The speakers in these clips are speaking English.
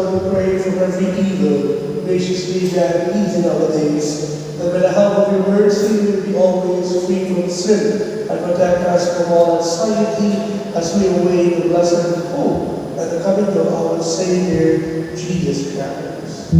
Lord, we pray from every evil, graciously grant peace in our days, that by the help of your mercy we will be always free from sin, and protect us from all anxiety as we await the blessed hope and the coming of our Savior, Jesus Christ.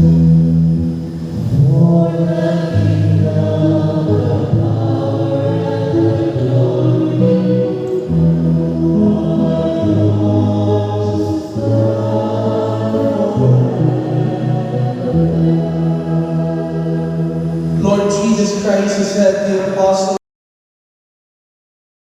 Lord Jesus Christ, who said to the apostles,